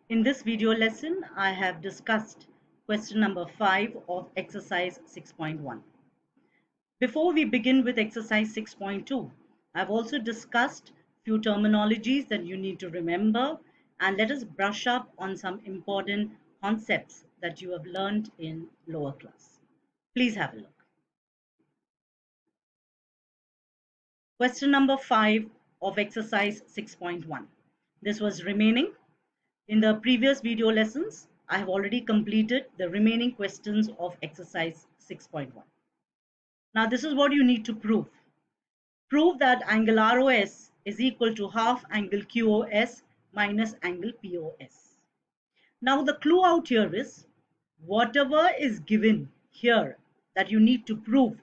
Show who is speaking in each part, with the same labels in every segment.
Speaker 1: In this video lesson, I have discussed question number 5 of exercise 6.1. Before we begin with exercise 6.2, I've also discussed few terminologies that you need to remember, and let us brush up on some important concepts that you have learned in lower class. Please have a look. Question number 5 of exercise 6.1. This was remaining. In the previous video lessons, I have already completed the remaining questions of exercise 6.1. Now this is what you need to prove. Prove that angle ROS is equal to half angle QOS minus angle POS. Now the clue out here is whatever is given here that you need to prove,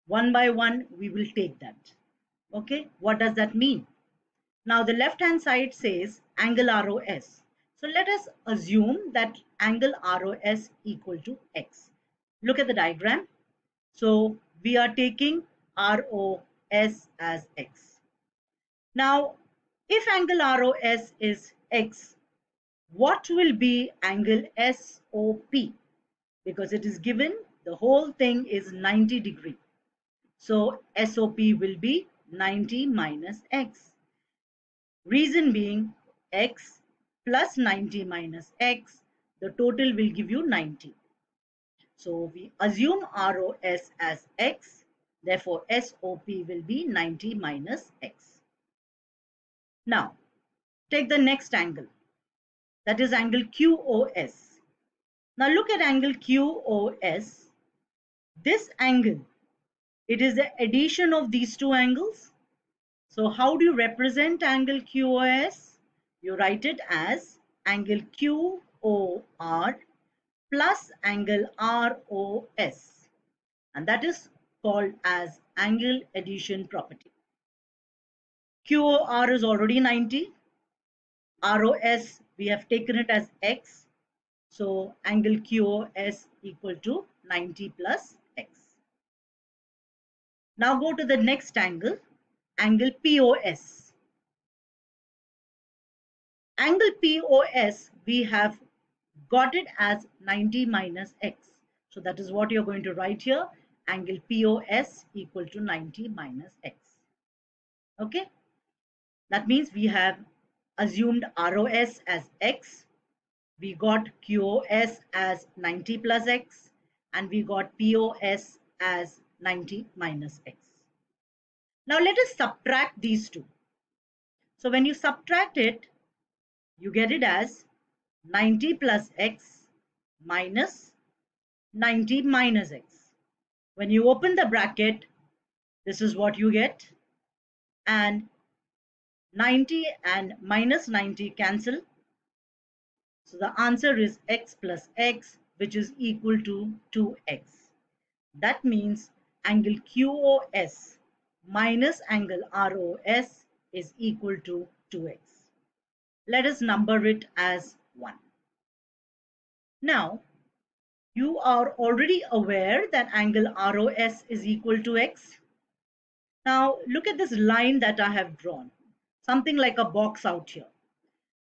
Speaker 1: one by one we will take that. Okay, what does that mean? Now the left hand side says angle ROS. So let us assume that angle ROS equal to X. Look at the diagram. So we are taking ROS as X. Now if angle ROS is X, what will be angle SOP? Because it is given the whole thing is 90 degree. So SOP will be 90 minus X. Reason being X plus 90 minus X, the total will give you 90. So we assume ROS as X, therefore SOP will be 90 minus X. Now take the next angle, that is angle QOS. Now look at angle QOS. This angle, it is the addition of these two angles. So how do you represent angle QOS? You write it as angle QOR plus angle ROS, and that is called as angle addition property. QOR is already 90. ROS, we have taken it as X. So angle QOS equal to 90 plus X. Now go to the next angle, angle POS. Angle POS, we have got it as 90 minus X. So that is what you're going to write here. Angle POS equal to 90 minus X. Okay. That means we have assumed ROS as X. We got QOS as 90 plus X. And we got POS as 90 minus X. Now let us subtract these two. So when you subtract it, you get it as 90 plus X minus 90 minus X. When you open the bracket, this is what you get, and 90 and minus 90 cancel. So the answer is X plus X, which is equal to 2X. That means angle QOS minus angle ROS is equal to 2X. Let us number it as 1. Now, you are already aware that angle ROS is equal to X. Now, look at this line that I have drawn, something like a box out here.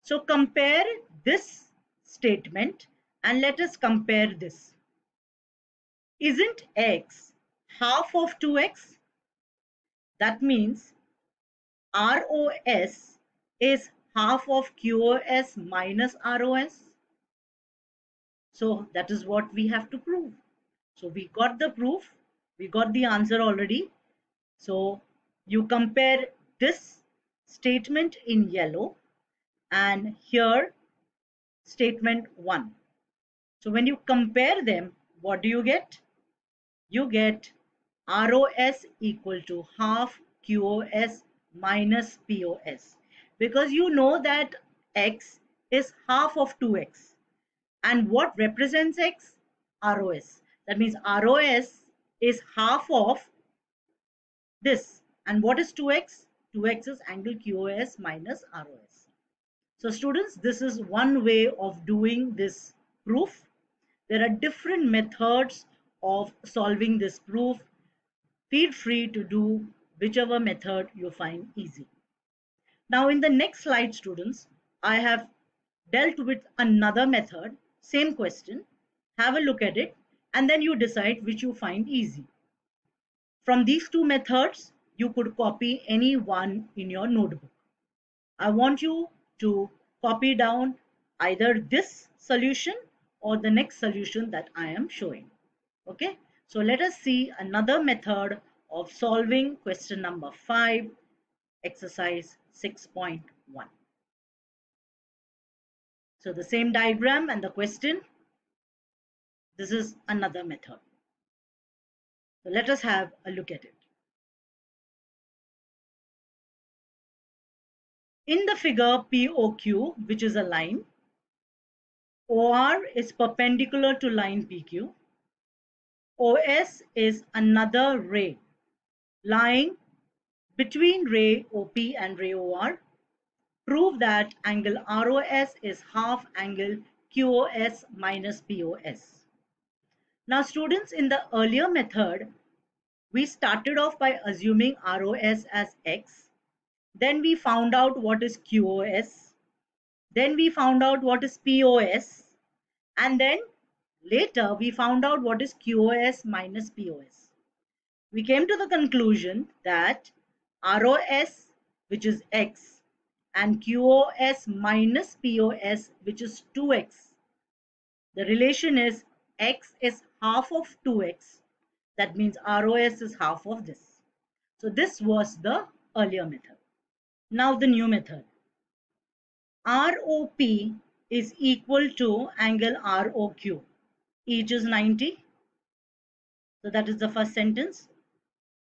Speaker 1: So compare this statement and let us compare this. Isn't X half of 2X? That means ROS is half of QOS minus ROS. So that is what we have to prove. So we got the proof, we got the answer already. So you compare this statement in yellow and here statement 1. So when you compare them, what do you get? You get ROS equal to half QOS minus POS, because you know that X is half of 2X. And what represents X? ROS. That means ROS is half of this. And what is 2X? 2X is angle QOS minus ROS. So students, this is one way of doing this proof. There are different methods of solving this proof. Feel free to do whichever method you find easy. Now in the next slide, students, I have dealt with another method, same question, have a look at it, and then you decide which you find easy. From these two methods, you could copy any one in your notebook. I want you to copy down either this solution or the next solution that I am showing. Okay, so let us see another method of solving question number 5, exercise 6.1. So the same diagram and the question, this is another method. So let us have a look at it. In the figure POQ, which is a line, OR is perpendicular to line PQ. OS is another ray lying between ray OP and ray OR. Prove that angle ROS is half angle QOS minus POS. Now students, in the earlier method, we started off by assuming ROS as X. Then we found out what is QOS. Then we found out what is POS. And then later we found out what is QOS minus POS. We came to the conclusion that ROS, which is X, and QOS minus POS, which is 2X. The relation is X is half of 2X. That means ROS is half of this. So this was the earlier method. Now the new method. ROP is equal to angle ROQ. Each is 90. So that is the first sentence.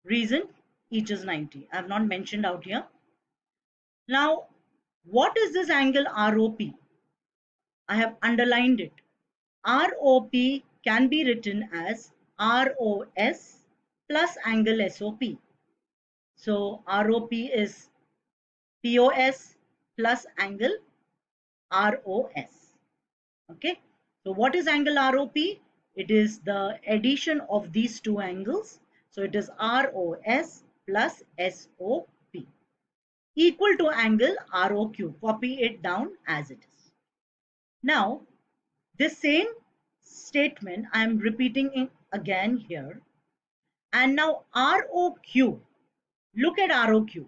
Speaker 1: Reason, each is 90. I have not mentioned out here. Now, what is this angle ROP? I have underlined it. ROP can be written as ROS plus angle SOP. So ROP is POS plus angle ROS. Okay. So what is angle ROP? It is the addition of these two angles. So it is ROS plus SOP equal to angle ROQ. Copy it down as it is. Now, this same statement I am repeating it again here. And now ROQ. Look at ROQ.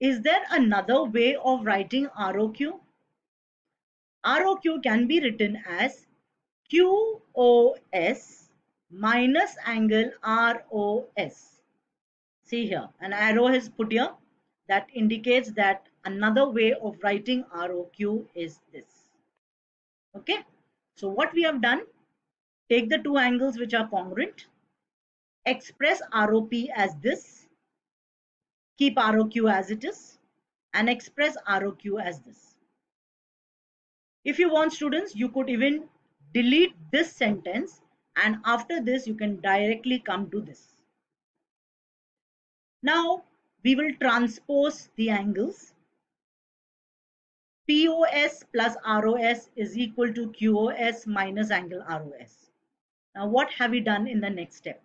Speaker 1: Is there another way of writing ROQ? ROQ can be written as QOS minus angle ROS. See here, an arrow is put here that indicates that another way of writing ROQ is this. Okay, so what we have done, take the two angles which are congruent, express ROP as this, keep ROQ as it is, and express ROQ as this. If you want students, you could even delete this sentence, and after this you can directly come to this. Now we will transpose the angles. POS plus ROS is equal to QOS minus angle ROS. Now what have we done in the next step?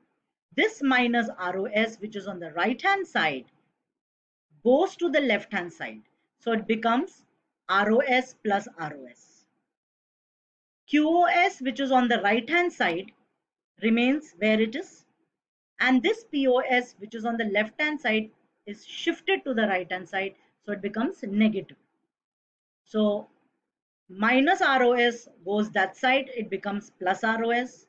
Speaker 1: This minus ROS, which is on the right hand side, goes to the left hand side. So it becomes ROS plus ROS. QOS, which is on the right hand side, remains where it is. And this POS, which is on the left hand side, is shifted to the right hand side. So it becomes negative. So minus ROS goes that side, it becomes plus ROS.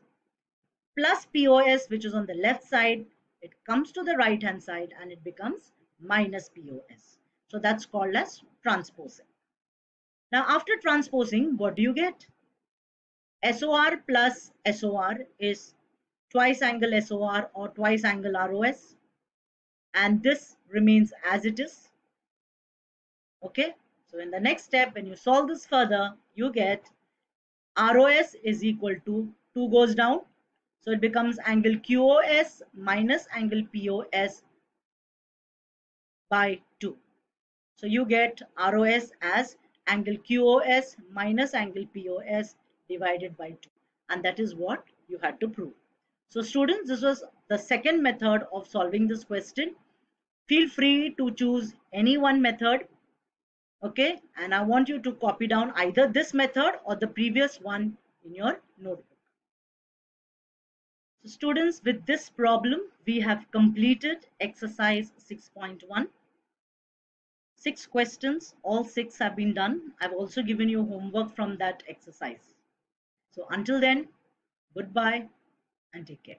Speaker 1: Plus POS, which is on the left side, it comes to the right hand side and it becomes minus POS. So that's called as transposing. Now after transposing, what do you get? SOR plus SOR is twice angle SOR or twice angle ROS, and this remains as it is. Okay, so in the next step, when you solve this further, you get ROS is equal to 2 goes down, so it becomes angle QOS minus angle POS by 2. So you get ROS as angle QOS minus angle POS divided by 2, and that is what you had to prove. So students, this was the second method of solving this question. Feel free to choose any one method. Okay, and I want you to copy down either this method or the previous one in your notebook. So students, with this problem, we have completed exercise 6.1. 6 questions, all 6 have been done. I've also given you homework from that exercise. So until then, goodbye and take care.